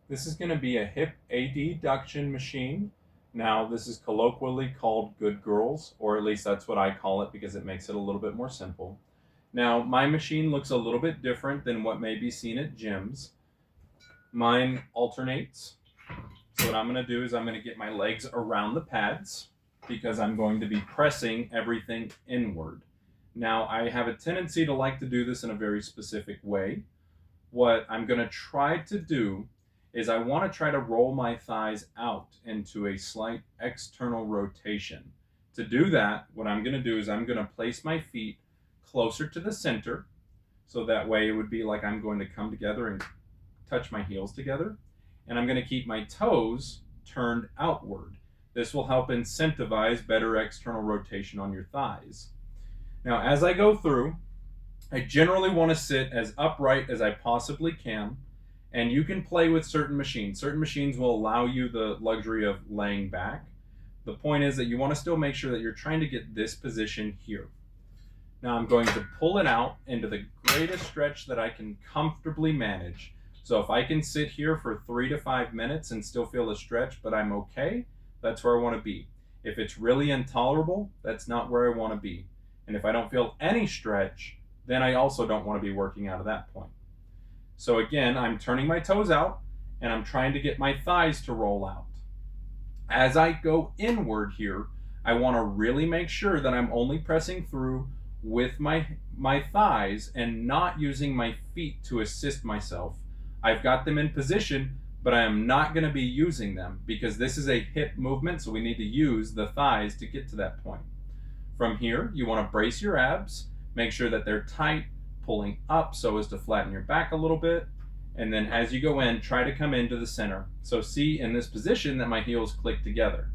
This is going to be a hip adduction machine. Now, this is colloquially called Good Girls, or at least that's what I call it because it makes it a little bit more simple. Now, my machine looks a little bit different than what may be seen at gyms. Mine alternates. So what I'm going to do is I'm going to get my legs around the pads because I'm going to be pressing everything inward. Now, I have a tendency to like to do this in a very specific way. What I'm going to try to do is I want to try to roll my thighs out into a slight external rotation. To do that, what I'm going to do is I'm going to place my feet closer to the center. So that way it would be like I'm going to come together and touch my heels together. And I'm going to keep my toes turned outward. This will help incentivize better external rotation on your thighs. Now, as I go through, I generally want to sit as upright as I possibly can, and you can play with certain machines. Certain machines will allow you the luxury of laying back. The point is that you want to still make sure that you're trying to get this position here. Now I'm going to pull it out into the greatest stretch that I can comfortably manage. So if I can sit here for 3 to 5 minutes and still feel a stretch, but I'm okay, that's where I want to be. If it's really intolerable, that's not where I want to be. And if I don't feel any stretch, then I also don't want to be working out at that point. So again, I'm turning my toes out and I'm trying to get my thighs to roll out. As I go inward here, I want to really make sure that I'm only pressing through with my thighs and not using my feet to assist myself. I've got them in position, but I am not going to be using them because this is a hip movement, so we need to use the thighs to get to that point. From here, you want to brace your abs, make sure that they're tight, pulling up so as to flatten your back a little bit, and then as you go in, try to come into the center. So see in this position that my heels click together.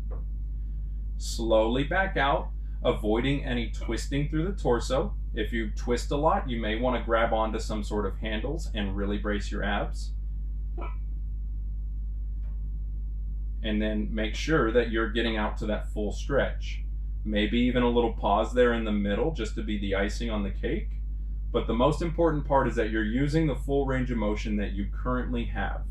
Slowly back out, avoiding any twisting through the torso. If you twist a lot, you may want to grab onto some sort of handles and really brace your abs. And then make sure that you're getting out to that full stretch. Maybe even a little pause there in the middle just to be the icing on the cake. But the most important part is that you're using the full range of motion that you currently have.